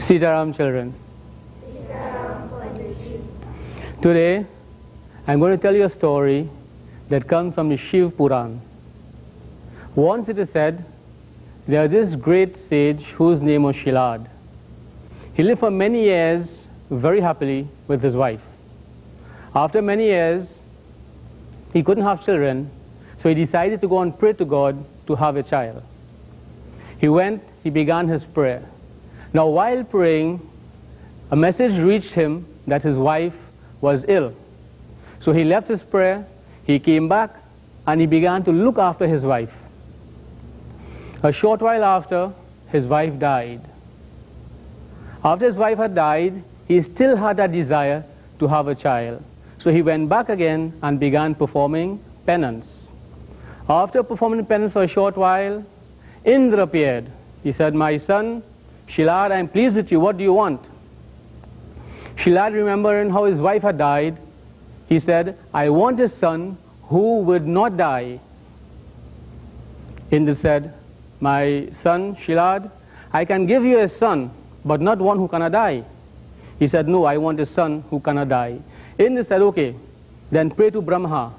Sitaram, children. Today, I'm going to tell you a story that comes from the Shiv Puran. Once it is said, there was this great sage whose name was Shilad. He lived for many years very happily with his wife. After many years, he couldn't have children, so he decided to go and pray to God to have a child. He began his prayer. Now while praying, a message reached him that his wife was ill. So he left his prayer, he came back, and he began to look after his wife. A short while after, his wife died. After his wife had died, he still had a desire to have a child. So he went back again and began performing penance. After performing penance for a short while, Indra appeared. He said, "My son, Shilad, I am pleased with you. What do you want?" Shilad, remembering how his wife had died, he said, "I want a son who would not die." Indra said, "My son, Shilad, I can give you a son, but not one who cannot die." He said, "No, I want a son who cannot die." Indra said, "Okay, then pray to Brahma."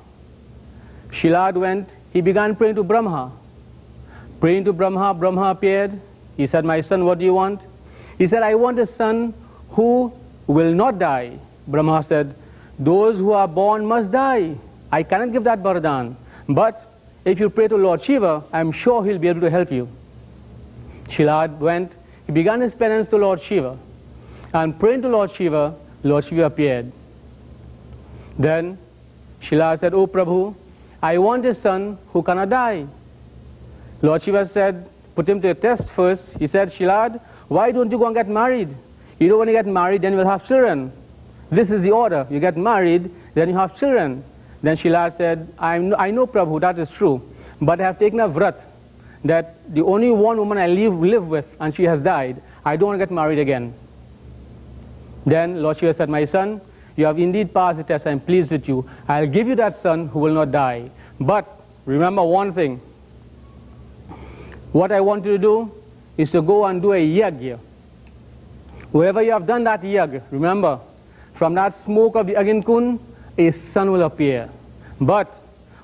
Shilad went, he began praying to Brahma. Praying to Brahma, Brahma appeared. He said, "My son, what do you want?" He said, "I want a son who will not die." Brahma said, "Those who are born must die. I cannot give that vardhan. But if you pray to Lord Shiva, I am sure he'll be able to help you." Shilad went, he began his penance to Lord Shiva. And praying to Lord Shiva appeared. Then Shilad said, "Oh Prabhu, I want a son who cannot die." Lord Shiva said, put him to a test first. He said, "Shilad, why don't you go and get married? You don't want to get married, then you will have children. This is the order. You get married, then you have children." Then Shilad said, I know Prabhu, that is true. But I have taken a vrat that the only one woman I live with, and she has died. I don't want to get married again. Then Lord Shiva said, "My son, you have indeed passed the test. I am pleased with you. I will give you that son who will not die. But remember one thing. What I want you to do is to go and do a yagya. Wherever you have done that yagya, remember, from that smoke of the Aginkun, a sun will appear. But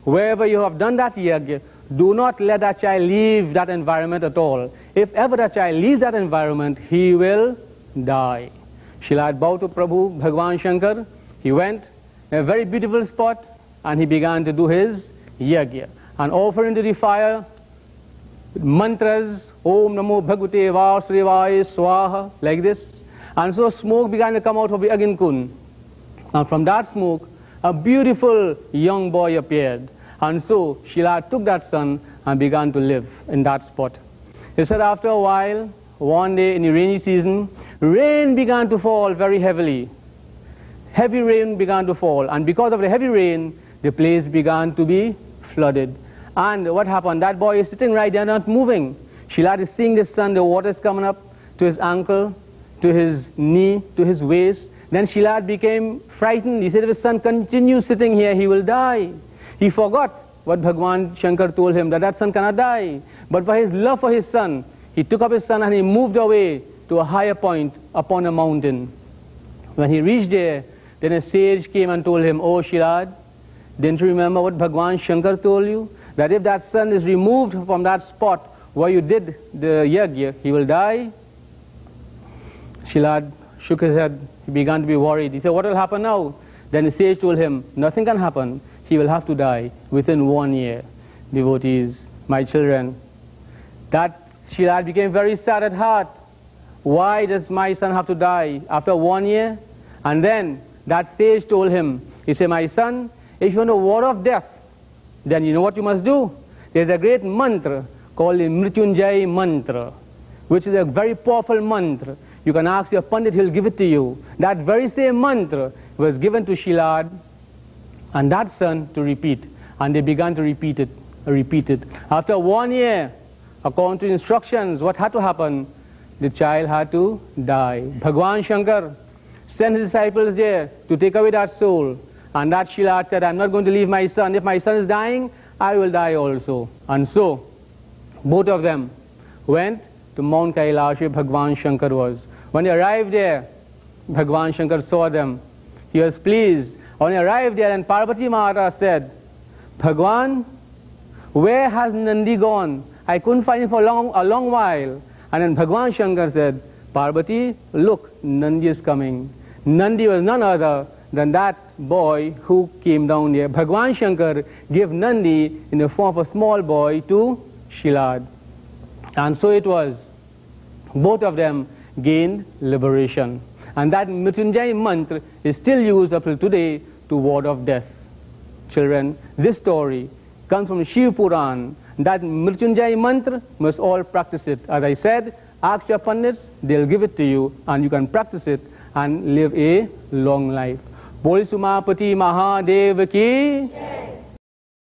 wherever you have done that yagya, do not let that child leave that environment at all. If ever that child leaves that environment, he will die." Shilad bowed to Prabhu, Bhagwan Shankar. He went in a very beautiful spot and he began to do his yagya and offer into the fire mantras, "Om Namo Bhagavate Vasudevaya Swaha," like this. And so smoke began to come out of the Aginkun. And from that smoke, a beautiful young boy appeared. And so Shilad took that son and began to live in that spot. He said after a while, one day in the rainy season, rain began to fall very heavily. Heavy rain began to fall. And because of the heavy rain, the place began to be flooded. And what happened? That boy is sitting right there, not moving. Shilad is seeing the sun, the water is coming up to his ankle, to his knee, to his waist. Then Shilad became frightened. He said, "If his son continues sitting here, he will die." He forgot what Bhagwan Shankar told him, that that son cannot die. But for his love for his son, he took up his son and he moved away to a higher point upon a mountain. When he reached there, then a sage came and told him, "Oh Shilad, didn't you remember what Bhagwan Shankar told you? That if that son is removed from that spot where you did the yagya, he will die?" Shilad shook his head. He began to be worried. He said, "What will happen now?" Then the sage told him, "Nothing can happen. He will have to die within 1 year." Devotees, my children, that Shilad became very sad at heart. Why does my son have to die after 1 year? And then that sage told him, he said, "My son, if you want to ward off death, then you know what you must do. There's a great mantra called the Mrityunjaya mantra, which is a very powerful mantra. You can ask your Pandit, he'll give it to you. That very same mantra was given to Shilad and that son to repeat. And they began to repeat it. After 1 year, according to instructions, what had to happen? The child had to die. Bhagwan Shankar sent his disciples there to take away that soul. And that Shilad said, "I'm not going to leave my son. If my son is dying, I will die also." And so, both of them went to Mount Kailash where Bhagwan Shankar was. When he arrived there, Bhagwan Shankar saw them. He was pleased. When he arrived there, and Parvati Mata said, Bhagwan, where has Nandi gone? I couldn't find him for a long while. And then Bhagwan Shankar said, Parvati, look, Nandi is coming. Nandi was none other than that boy who came down here. Bhagwan Shankar gave Nandi in the form of a small boy to Shilad. And so it was. Both of them gained liberation. And that Mrityunjaya mantra is still used up till today to ward off death. Children, this story comes from Shiv Puran. That Mrityunjaya mantra must all practice it. As I said, ask your pandits, they'll give it to you, and you can practice it and live a long life. Bol Sumapati Mahadev ki